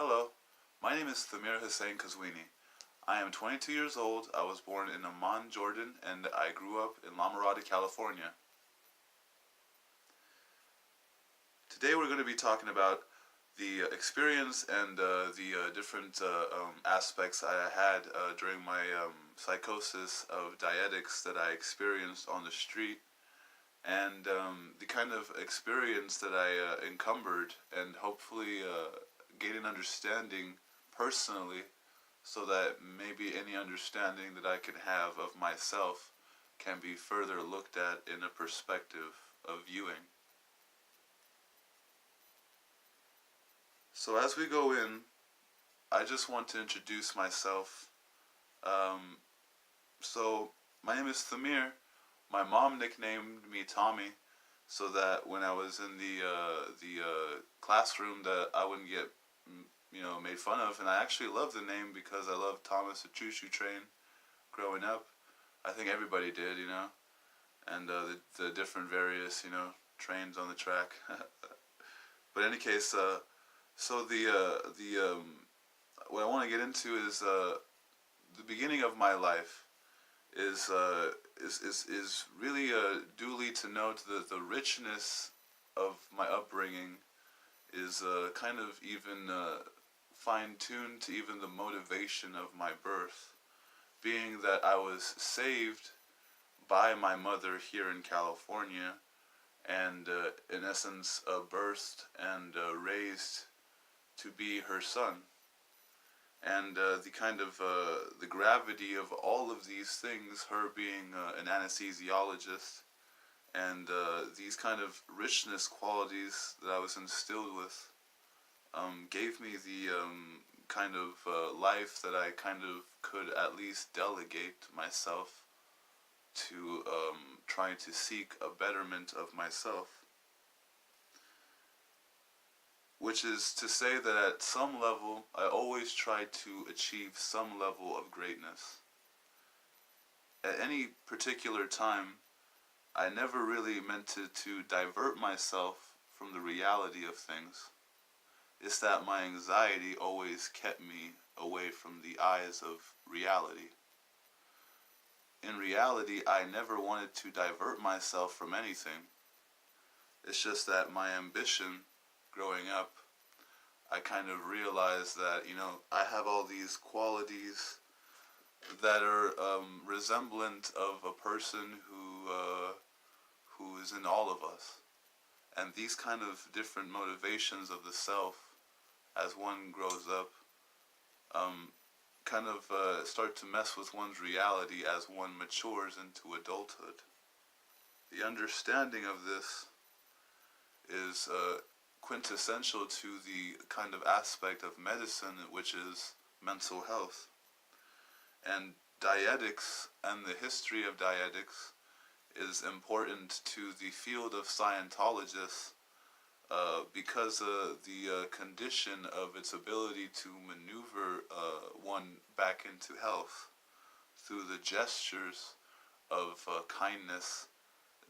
Hello, my name is Thamir Kazwini. I am 22 years old. I was born in Amman, Jordan, and I grew up in La Mirada, California. Today we're going to be talking about the experience and the different aspects I had during my psychosis of dietics that I experienced on the street, and the kind of experience that I encumbered, and hopefully gain an understanding personally so that maybe any understanding that I can have of myself can be further looked at in a perspective of viewing. So, as we go in, I just want to introduce myself. Um, my name is Thamir. My mom nicknamed me Tommy so that when I was in the classroom that I wouldn't get made fun of. And I actually love the name because I loved Thomas the Choo Choo Train growing up. I think everybody did, and the different various trains on the track. But in any case, so the what I want to get into is the beginning of my life is really duly to note that the richness of my upbringing is kind of even fine tuned to even the motivation of my birth, being that I was saved by my mother here in California and in essence birthed and raised to be her son. And the kind of the gravity of all of these things, her being an anesthesiologist, and these kind of richness qualities that I was instilled with, gave me the kind of life that I kind of could at least delegate myself to trying to seek a betterment of myself. Which is to say that at some level, I always try to achieve some level of greatness. At any particular time, I never really meant to divert myself from the reality of things. It's that my anxiety always kept me away from the eyes of reality. In reality, I never wanted to divert myself from anything. It's just that my ambition growing up, I kind of realized that, I have all these qualities that are resemblant of a person who is in all of us. And these kind of different motivations of the self, as one grows up, kind of start to mess with one's reality as one matures into adulthood. The understanding of this is quintessential to the kind of aspect of medicine which is mental health. And dietics and the history of dietics is important to the field of Scientologists because the condition of its ability to maneuver one back into health through the gestures of kindness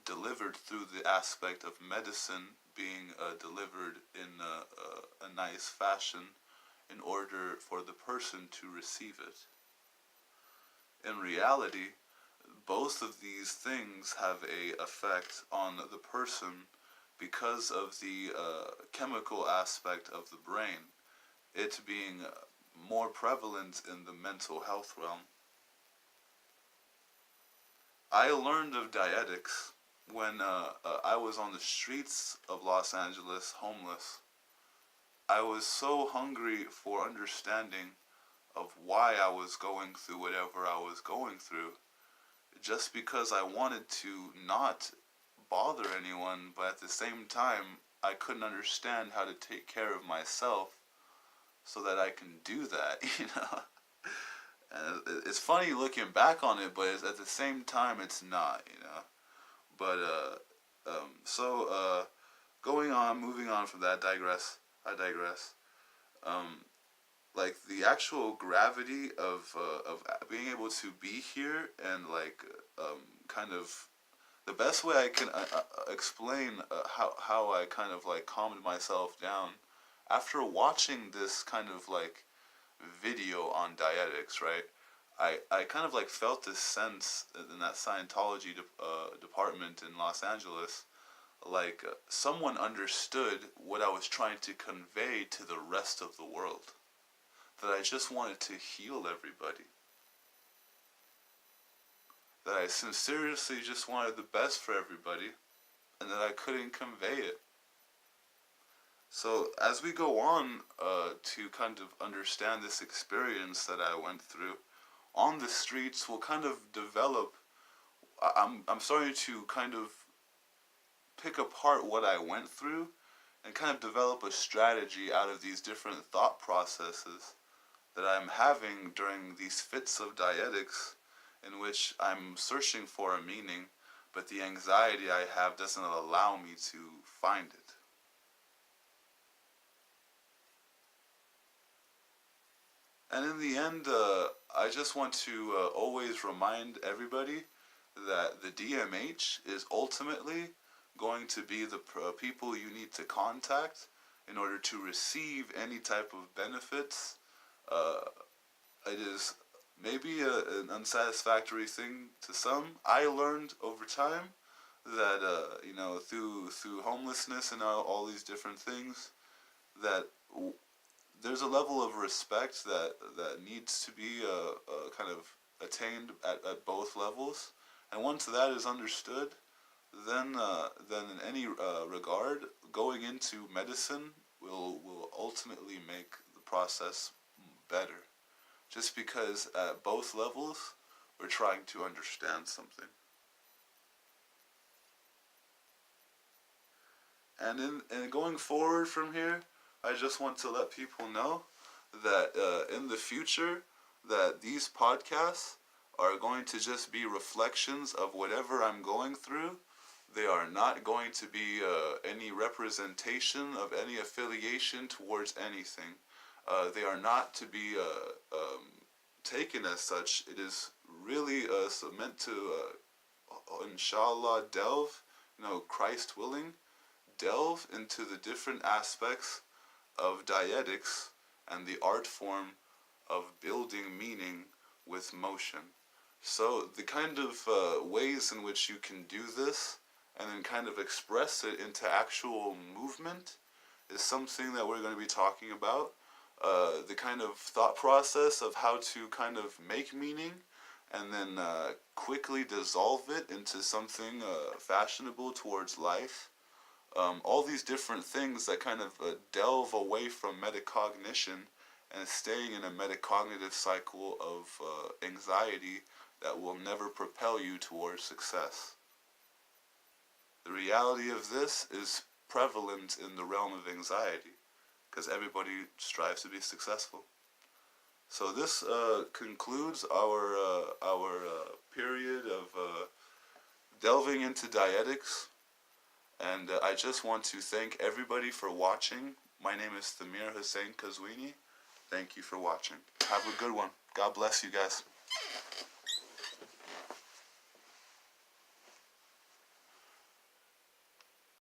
delivered through the aspect of medicine being delivered in a nice fashion in order for the person to receive it. In reality, both of these things have a effect on the person because of the chemical aspect of the brain, it being more prevalent in the mental health realm. I learned of dietics when I was on the streets of Los Angeles, homeless. I was so hungry for understanding of why I was going through whatever I was going through, just because I wanted to not bother anyone, but at the same time, I couldn't understand how to take care of myself so that I can do that. And it's funny looking back on it, but at the same time, it's not. But going on, moving on from that, I digress. Like the actual gravity of being able to be here and like kind of the best way I can explain how I kind of like calmed myself down after watching this kind of like video on dietics, right, I kind of like felt this sense in that Scientology department in Los Angeles, like someone understood what I was trying to convey to the rest of the world. That I just wanted to heal everybody. That I sincerely just wanted the best for everybody, and that I couldn't convey it. So as we go on to kind of understand this experience that I went through, on the streets we'll kind of develop, I'm starting to kind of pick apart what I went through and kind of develop a strategy out of these different thought processes that I'm having during these fits of dietics in which I'm searching for a meaning, but the anxiety I have doesn't allow me to find it. And in the end, I just want to always remind everybody that the DMH is ultimately going to be the people you need to contact in order to receive any type of benefits. It is maybe an unsatisfactory thing to some. I learned over time that through homelessness and all these different things, that there's a level of respect that needs to be kind of attained at both levels. And once that is understood, then in any regard, going into medicine will ultimately make the process better. Just because at both levels, we're trying to understand something. And in going forward from here, I just want to let people know that in the future, that these podcasts are going to just be reflections of whatever I'm going through. They are not going to be any representation of any affiliation towards anything. They are not to be taken as such. It is really meant to, inshallah, delve, Christ willing, delve into the different aspects of dietics and the art form of building meaning with motion. So the kind of ways in which you can do this and then kind of express it into actual movement is something that we're going to be talking about. The kind of thought process of how to kind of make meaning and then quickly dissolve it into something fashionable towards life. All these different things that kind of delve away from metacognition and staying in a metacognitive cycle of anxiety that will never propel you towards success. The reality of this is prevalent in the realm of anxiety, because everybody strives to be successful. So this concludes our period of delving into dietics, and I just want to thank everybody for watching. My name is Thamir Kazwini. Thank you for watching. Have a good one. God bless you guys.